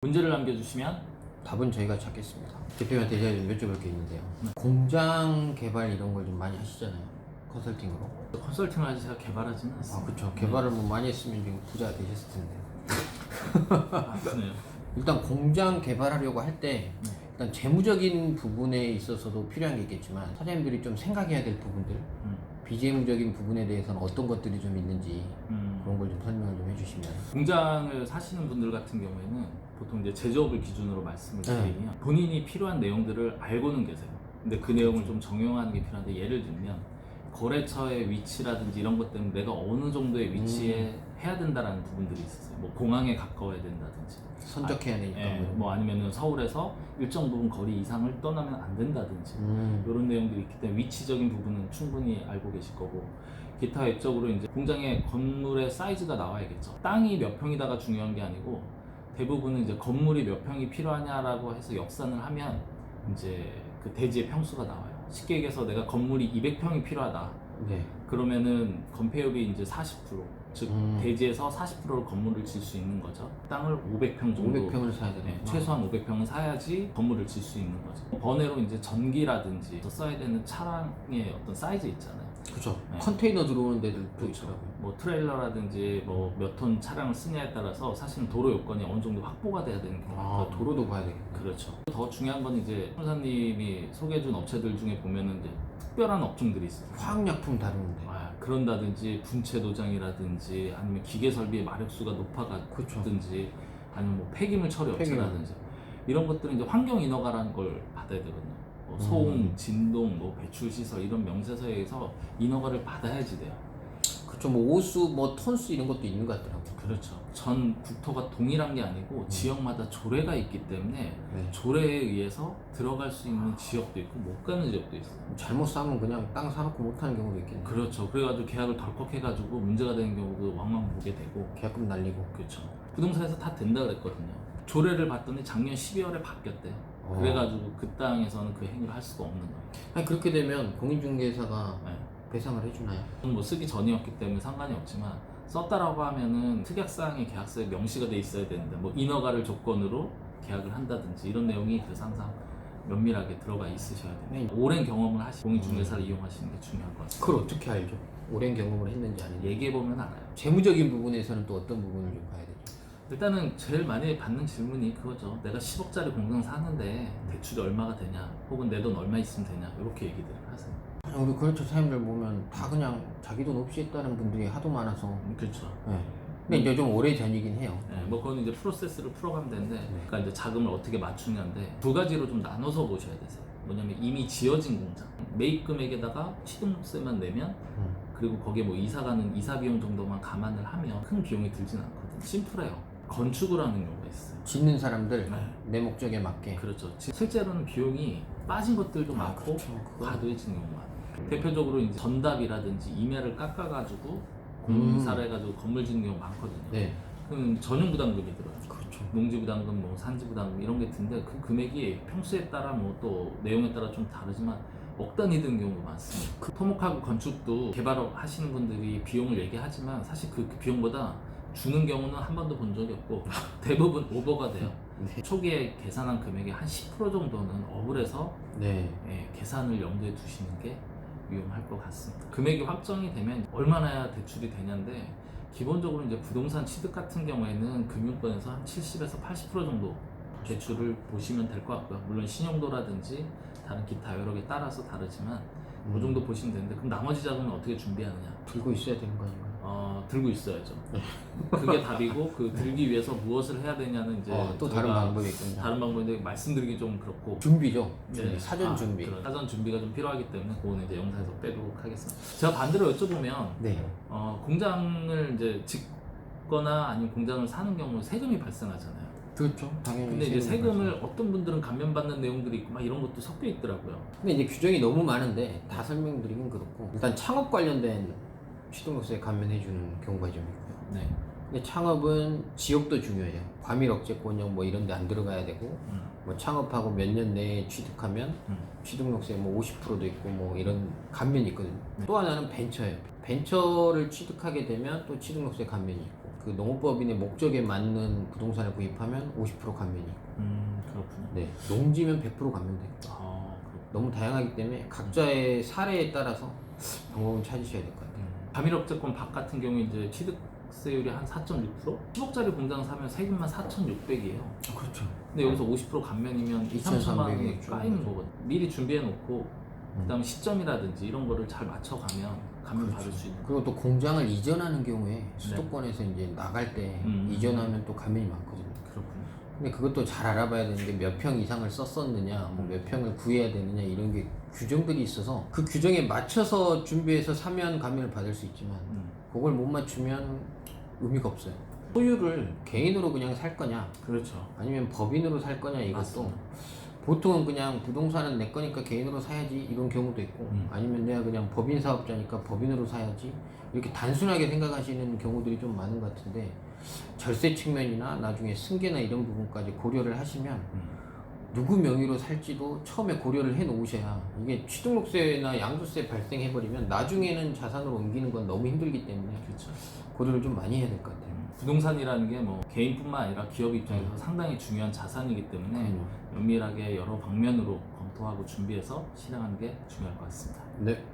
문제를 남겨주시면 답은 저희가 찾겠습니다. 대표님한테 제가 좀 여쭤볼 게 있는데요. 공장 개발 이런 걸 좀 많이 하시잖아요. 컨설팅으로. 컨설팅을 하지 제가 개발하지는 않습니다. 그렇죠. 개발을 뭐 많이 했으면 지금 부자 되셨을 텐데. 그러네요. 일단 공장 개발하려고 할 때 일단 재무적인 부분에 있어서도 필요한 게 있겠지만 사장님들이 좀 생각해야 될 부분들, 비재무적인 부분에 대해서는 어떤 것들이 좀 있는지 그런 걸 좀 설명을 좀 해주시면. 공장을 사시는 분들 같은 경우에는 보통 이제 제조업을 기준으로 말씀을 드리면 본인이 필요한 내용들을 알고는 계세요. 근데 그 내용을 좀 정형화하는 게 필요한데, 예를 들면 거래처의 위치라든지 이런 것 때문에 내가 어느 정도의 위치에 해야 된다라는 부분들이 있었어요. 뭐 공항에 가까워야 된다든지, 선적해야 되니까. 뭐 아니면은 서울에서 일정 부분 거리 이상을 떠나면 안 된다든지 이런 내용들이 있기 때문에 위치적인 부분은 충분히 알고 계실 거고, 기타 외적으로 이제 공장의 건물의 사이즈가 나와야겠죠. 땅이 몇 평이다가 중요한 게 아니고 대부분은 이제 건물이 몇 평이 필요하냐라고 해서 역산을 하면 이제 그 대지의 평수가 나와요. 쉽게 얘기해서 내가 건물이 200평이 필요하다. 네. 그러면은 건폐율이 이제 40%, 즉 대지에서 40%를 건물을 질 수 있는 거죠. 땅을 500평 정도, 500평을 사야 되네. 최소한 500평은 사야지 건물을 질 수 있는 거죠. 번외로 이제 전기라든지 써야 되는 차량의 어떤 사이즈 있잖아요. 그렇죠. 네. 컨테이너 들어오는 데들도 그렇죠. 있더라고요. 뭐 트레일러라든지 뭐 몇 톤 차량을 쓰냐에 따라서 사실은 도로 요건이 어느 정도 확보가 돼야 되는 경우가 있거든요. 도로도 봐야 되겠네. 그렇죠. 더 중요한 건 이제 홍사님이 소개해준 업체들 중에 보면은 이제 특별한 업종들이 있어요. 화학약품 다루는데. 그런다든지 분체 도장이라든지 아니면 기계 설비의 마력수가 높아가든지 아니면 뭐 폐기물 처리 업체라든지 이런 것들은 이제 환경 인허가라는 걸 받아야 되거든요. 뭐 소음, 진동, 뭐 배출 시설 이런 명세서에 의해서 인허가를 받아야지 돼요. 그렇죠. 뭐 오수, 뭐 톤수 이런 것도 있는 것 같더라고요. 그렇죠. 전 국토가 동일한 게 아니고 지역마다 조례가 있기 때문에 조례에 의해서 들어갈 수 있는 지역도 있고 못 가는 지역도 있어요. 잘못 싸면 그냥 땅 사놓고 못하는 경우도 있겠네요. 그렇죠. 그래가지고 계약을 덜컥 해가지고 문제가 되는 경우도 왕왕 보게 되고. 계약금 날리고. 그렇죠. 부동산에서 다 된다 그랬거든요. 조례를 봤더니 작년 12월에 바뀌었대요. 그래가지고 그 땅에서는 그 행위를 할 수가 없는 거예요. 아니 그렇게 되면 공인중개사가 배상을 해주나요? 뭐 쓰기 전이었기 때문에 상관이 없지만 썼다라고 하면은 특약사항의 계약서에 명시가 돼 있어야 되는데, 뭐 인허가를 조건으로 계약을 한다든지 이런 내용이 그래서 항상 면밀하게 들어가 있으셔야 돼요. 오랜 경험을 하시고 공인중개사를 이용하시는 게 중요한 것 같습니다. 그걸 어떻게 알죠? 오랜 경험을 했는지 아닌지. 얘기해보면 알아요. 재무적인 부분에서는 또 어떤 부분을 좀 봐야 되죠? 일단은 제일 많이 받는 질문이 그거죠. 내가 10억짜리 공장 사는데 대출이 얼마가 되냐, 혹은 내 돈 얼마 있으면 되냐, 이렇게 얘기들을 하세요. 우리 거래처 사장님들 보면 다 그냥 자기 돈 없이 했다는 분들이 하도 많아서. 그렇죠. 근데 이제 좀 오래 전이긴 해요. 뭐 그건 이제 프로세스를 풀어가면 되는데, 그러니까 이제 자금을 어떻게 맞추냐인데 두 가지로 좀 나눠서 보셔야 되세요. 뭐냐면 이미 지어진 공장, 매입 금액에다가 취득세만 내면 그리고 거기에 뭐 이사 가는 이사 비용 정도만 감안을 하면 큰 비용이 들진 않거든요. 심플해요. 건축을 하는 경우가 있어요. 짓는 사람들 내 목적에 맞게. 그렇죠. 실제로는 비용이 빠진 것들도 많고 그렇죠. 과도해진 경우가 많아요. 대표적으로 이제 전답이라든지 임야를 깎아가지고 공사를 해가지고 건물 짓는 경우 많거든요. 그럼 전용부담금이 들어요. 그렇죠. 농지부담금, 뭐 산지부담금 이런 게 드는데 그 금액이 평수에 따라 뭐 또 내용에 따라 좀 다르지만 억 단위 드는 경우가 많습니다. 토목하고 건축도 개발하시는 분들이 비용을 얘기하지만 사실 그 비용보다 주는 경우는 한 번도 본 적이 없고 대부분 오버가 돼요. 초기에 계산한 금액의 한 10% 정도는 억울해서 계산을 염두에 두시는 게 위험할 것 같습니다. 금액이 확정이 되면 얼마나 해야 대출이 되냐인데, 기본적으로 이제 부동산 취득 같은 경우에는 금융권에서 한 70에서 80% 정도 대출을 보시면 될 것 같고요. 물론 신용도라든지 다른 기타 여러 개 따라서 다르지만 그 정도 보시면 되는데, 그럼 나머지 자금은 어떻게 준비하느냐? 들고 있어야 되는 거 아닌가요? 들고 있어야죠. 그게 답이고, 그 들기 위해서 무엇을 해야 되냐는 이제 또 다른 방법이 있군요. 다른 방법인데 말씀드리기 좀 그렇고. 준비죠. 사전 준비. 사전 준비가 좀 필요하기 때문에 그거는 이제 영상에서 빼도록 하겠습니다. 제가 반대로 여쭤보면 공장을 이제 짓거나 아니면 공장을 사는 경우 세금이 발생하잖아요. 그렇죠. 당연히. 근데 이제 세금을 어떤 분들은 감면받는 내용들이 있고 막 이런 것도 섞여 있더라고요. 근데 이제 규정이 너무 많은데 다 설명드리긴 그렇고, 일단 창업 관련된 취득세 감면해주는 경우가 좀 있고요. 근데 창업은 지역도 중요해요. 과밀억제권형 뭐 이런 데 안 들어가야 되고, 뭐 창업하고 몇 년 내에 취득하면 취득세 뭐 50%도 있고 뭐 이런 감면이 있거든요. 또 하나는 벤처예요. 벤처를 취득하게 되면 또 취득세 감면이 있고, 그 농업법인의 목적에 맞는 부동산을 구입하면 50% 감면이 있고 그렇군요. 네, 농지면 100% 감면돼요. 아, 너무 다양하기 때문에 각자의 사례에 따라서 방법을 찾으셔야 될 것 같아요. 과밀업체권 박 같은 경우에 이제 취득세율이 한 4.6%? 10억짜리 공장 사면 세금만 4,600이에요. 그렇죠. 근데 여기서 50% 감면이면 2,300만 원이 2,300이 까이는 거거든요. 미리 준비해 놓고 그다음에 시점이라든지 이런 거를 잘 맞춰가면 감면 그렇죠. 받을 수 있는. 그리고 또 공장을 이전하는 경우에 수도권에서 이제 나갈 때 이전하면 또 감면이 많거든요. 그렇군요. 근데 그것도 잘 알아봐야 되는데 몇 평 이상을 썼었느냐, 뭐 몇 평을 구해야 되느냐 이런 게 규정들이 있어서 그 규정에 맞춰서 준비해서 사면 감면을 받을 수 있지만 그걸 못 맞추면 의미가 없어요. 소유를 개인으로 그냥 살 거냐, 그렇죠. 아니면 법인으로 살 거냐 이것도 맞습니다. 보통은 그냥 부동산은 내 거니까 개인으로 사야지 이런 경우도 있고 아니면 내가 그냥 법인 사업자니까 법인으로 사야지 이렇게 단순하게 생각하시는 경우들이 좀 많은 것 같은데 절세 측면이나 나중에 승계나 이런 부분까지 고려를 하시면 누구 명의로 살지도 처음에 고려를 해 놓으셔야 이게 취등록세나 양도세 발생해버리면 나중에는 자산으로 옮기는 건 너무 힘들기 때문에 그렇죠. 고려를 좀 많이 해야 될 것 같아요. 부동산이라는 게 뭐 개인뿐만 아니라 기업 입장에서 상당히 중요한 자산이기 때문에 면밀하게 여러 방면으로 검토하고 준비해서 실행하는 게 중요할 것 같습니다. 네.